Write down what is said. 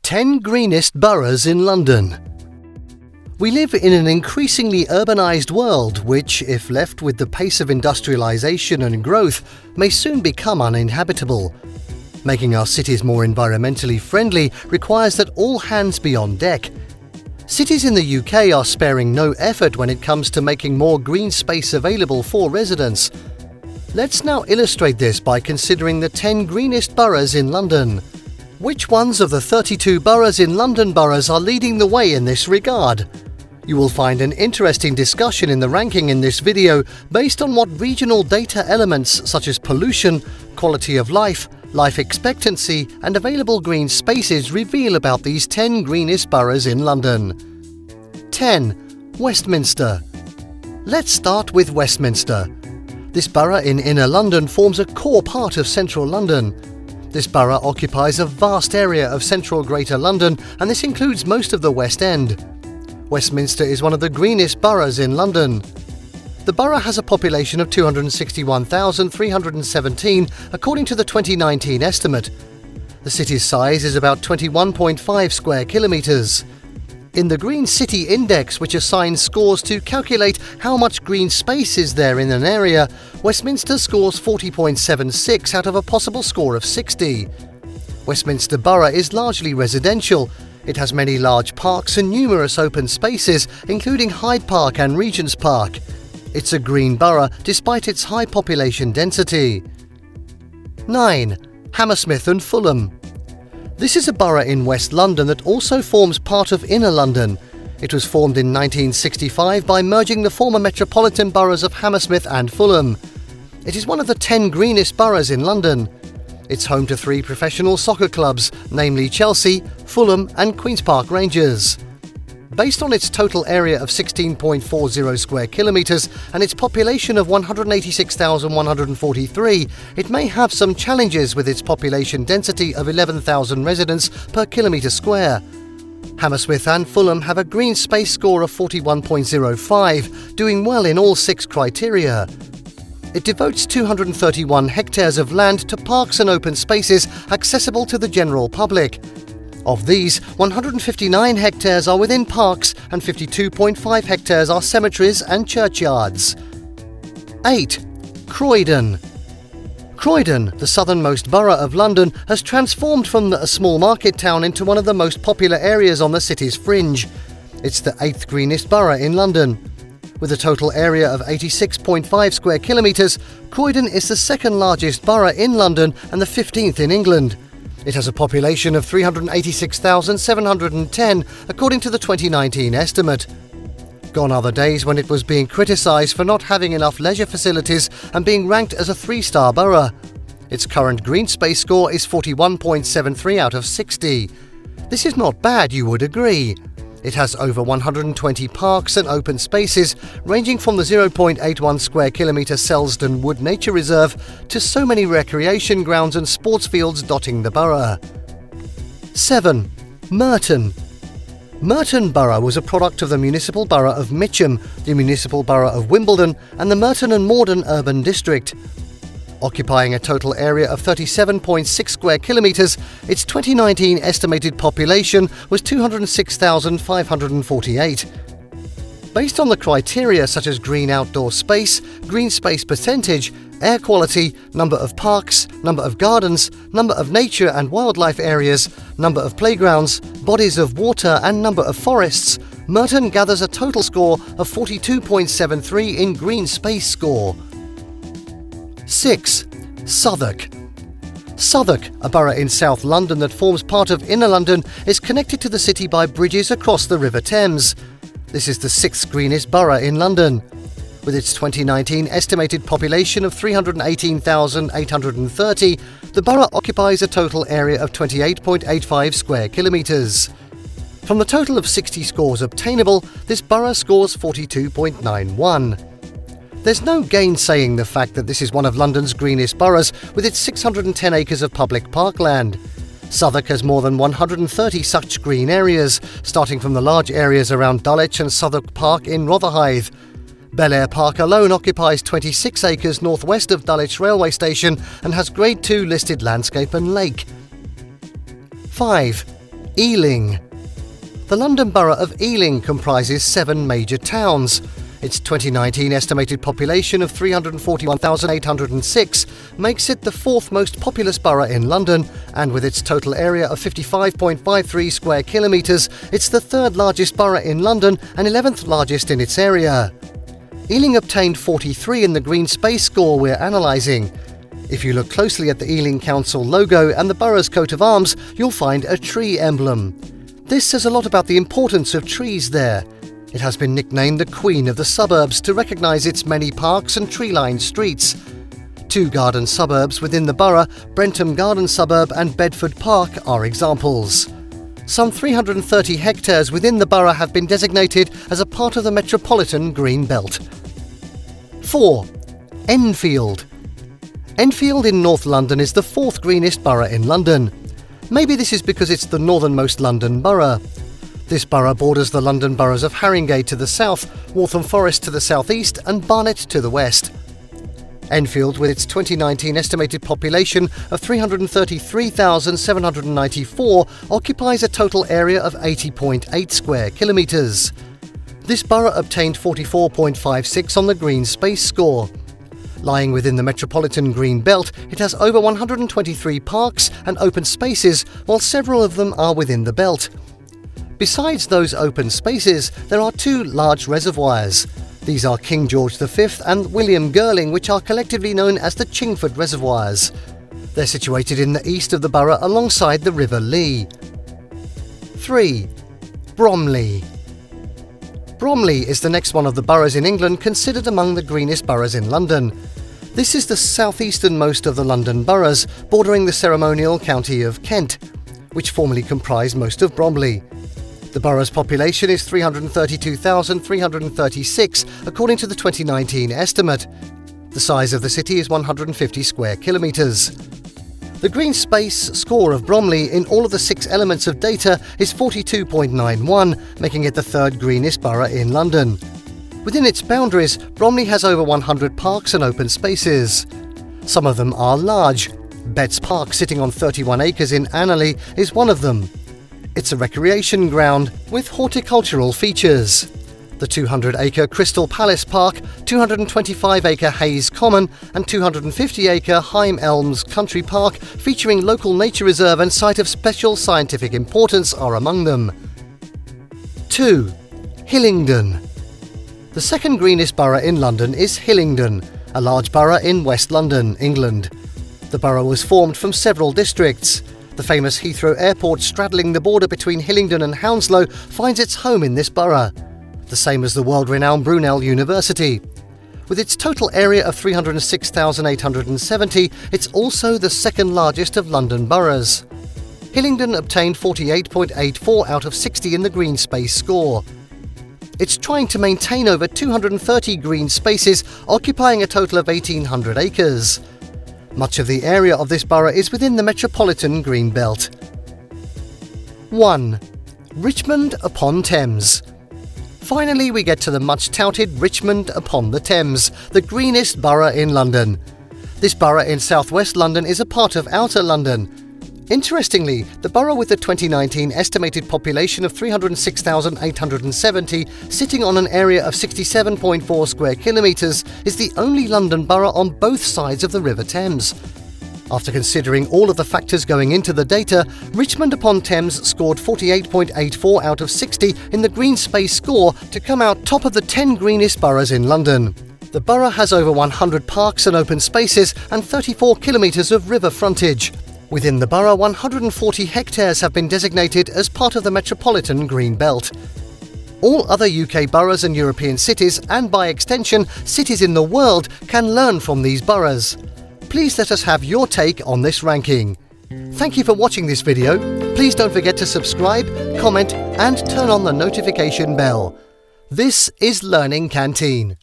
10 greenest boroughs in London. We live in an increasingly urbanized world which, if left with the pace of industrialization and growth, may soon become uninhabitable. Making our cities more environmentally friendly requires that all hands be on deck. Cities in the UK are sparing no effort when it comes to making more green space available for residents. Let's now illustrate this by considering the 10 greenest boroughs in London. Which ones of the 32 boroughs in London Boroughs are leading the way in this regard? You will find an interesting discussion in the ranking in this video based on what regional data elements such as pollution, quality of life, life expectancy and available green spaces reveal about these 10 greenest boroughs in London. 10. Westminster. Let's start with Westminster. This borough in Inner London forms a core part of central London. This borough occupies a vast area of central Greater London, and this includes most of the West End. Westminster is one of the greenest boroughs in London. The borough has a population of 261,317 according to the 2019 estimate. The city's size is about 21.5 square kilometres. In the Green City Index, which assigns scores to calculate how much green space is there in an area, Westminster scores 40.76 out of a possible score of 60. Westminster Borough is largely residential. It has many large parks and numerous open spaces, including Hyde Park and Regent's Park. It's a green borough despite its high population density. 9. Hammersmith and Fulham. This is a borough in West London that also forms part of Inner London. It was formed in 1965 by merging the former metropolitan boroughs of Hammersmith and Fulham. It is one of the 10 greenest boroughs in London. It's home to 3 professional soccer clubs, namely Chelsea, Fulham and Queen's Park Rangers. Based on its total area of 16.40 square kilometres and its population of 186,143, it may have some challenges with its population density of 11,000 residents per kilometre square. Hammersmith and Fulham have a green space score of 41.05, doing well in all 6 criteria. It devotes 231 hectares of land to parks and open spaces accessible to the general public. Of these, 159 hectares are within parks and 52.5 hectares are cemeteries and churchyards. 8. Croydon. Croydon, the southernmost borough of London, has transformed from a small market town into one of the most popular areas on the city's fringe. It's the 8th greenest borough in London. With a total area of 86.5 square kilometres, Croydon is the second largest borough in London and the 15th in England. It has a population of 386,710 according to the 2019 estimate. Gone are the days when it was being criticised for not having enough leisure facilities and being ranked as a 3-star borough. Its current green space score is 41.73 out of 60. This is not bad, you would agree. It has over 120 parks and open spaces, ranging from the 0.81 square kilometre Selsdon Wood Nature Reserve to so many recreation grounds and sports fields dotting the borough. 7. Merton. Merton Borough was a product of the municipal borough of Mitcham, the municipal borough of Wimbledon and the Merton and Morden urban district. Occupying a total area of 37.6 square kilometres, its 2019 estimated population was 206,548. Based on the criteria such as green outdoor space, green space percentage, air quality, number of parks, number of gardens, number of nature and wildlife areas, number of playgrounds, bodies of water and number of forests, Merton gathers a total score of 42.73 in green space score. 6. Southwark. Southwark, a borough in South London that forms part of Inner London, is connected to the city by bridges across the River Thames. This is the 6th greenest borough in London. With its 2019 estimated population of 318,830, the borough occupies a total area of 28.85 square kilometres. From the total of 60 scores obtainable, this borough scores 42.91. There's no gainsaying the fact that this is one of London's greenest boroughs with its 610 acres of public parkland. Southwark has more than 130 such green areas, starting from the large areas around Dulwich and Southwark Park in Rotherhithe. Bel Air Park alone occupies 26 acres northwest of Dulwich railway station and has Grade 2 listed landscape and lake. 5. Ealing. The London Borough of Ealing comprises 7 major towns. Its 2019 estimated population of 341,806 makes it the 4th most populous borough in London, and with its total area of 55.53 square kilometres, it's the 3rd largest borough in London and 11th largest in its area. Ealing obtained 43 in the green space score we're analysing. If you look closely at the Ealing Council logo and the borough's coat of arms, you'll find a tree emblem. This says a lot about the importance of trees there. It has been nicknamed the Queen of the Suburbs to recognise its many parks and tree-lined streets. 2 garden suburbs within the borough, Brentham Garden Suburb and Bedford Park, are examples. Some 330 hectares within the borough have been designated as a part of the Metropolitan Green Belt. 4. Enfield. Enfield in North London is the 4th greenest borough in London. Maybe this is because it's the northernmost London borough. This borough borders the London boroughs of Haringey to the south, Waltham Forest to the southeast and Barnet to the west. Enfield, with its 2019 estimated population of 333,794, occupies a total area of 80.8 square kilometres. This borough obtained 44.56 on the Green Space score. Lying within the Metropolitan Green Belt, it has over 123 parks and open spaces, while several of them are within the belt. Besides those open spaces, there are 2 large reservoirs. These are King George V and William Girling, which are collectively known as the Chingford Reservoirs. They're situated in the east of the borough alongside the River Lee. 3. Bromley. Bromley is the next one of the boroughs in England considered among the greenest boroughs in London. This is the southeasternmost of the London boroughs, bordering the ceremonial county of Kent, which formerly comprised most of Bromley. The borough's population is 332,336 according to the 2019 estimate. The size of the city is 150 square kilometres. The green space score of Bromley in all of the 6 elements of data is 42.91, making it the 3rd greenest borough in London. Within its boundaries, Bromley has over 100 parks and open spaces. Some of them are large. Betts Park, sitting on 31 acres in Annerley, is one of them. It's a recreation ground with horticultural features. The 200-acre Crystal Palace Park, 225-acre Hayes Common and 250-acre Hime Elms Country Park, featuring local nature reserve and site of special scientific importance, are among them. 2. Hillingdon. The 2nd greenest borough in London is Hillingdon, a large borough in West London, England. The borough was formed from several districts. The famous Heathrow Airport, straddling the border between Hillingdon and Hounslow, finds its home in this borough, the same as the world-renowned Brunel University. With its total area of 306,870, it's also the 2nd largest of London boroughs. Hillingdon obtained 48.84 out of 60 in the green space score. It's trying to maintain over 230 green spaces, occupying a total of 1,800 acres. Much of the area of this borough is within the Metropolitan Green Belt. 1. Richmond upon Thames. Finally, we get to the much-touted Richmond upon the Thames, the greenest borough in London. This borough in southwest London is a part of Outer London. Interestingly, the borough with the 2019 estimated population of 306,870, sitting on an area of 67.4 square kilometres, is the only London borough on both sides of the River Thames. After considering all of the factors going into the data, Richmond upon Thames scored 48.84 out of 60 in the green space score to come out top of the 10 greenest boroughs in London. The borough has over 100 parks and open spaces and 34 kilometres of river frontage. Within the borough, 140 hectares have been designated as part of the Metropolitan Green Belt. All other UK boroughs and European cities, and by extension, cities in the world, can learn from these boroughs. Please let us have your take on this ranking. Thank you for watching this video. Please don't forget to subscribe, comment, and turn on the notification bell. This is Learning Canteen.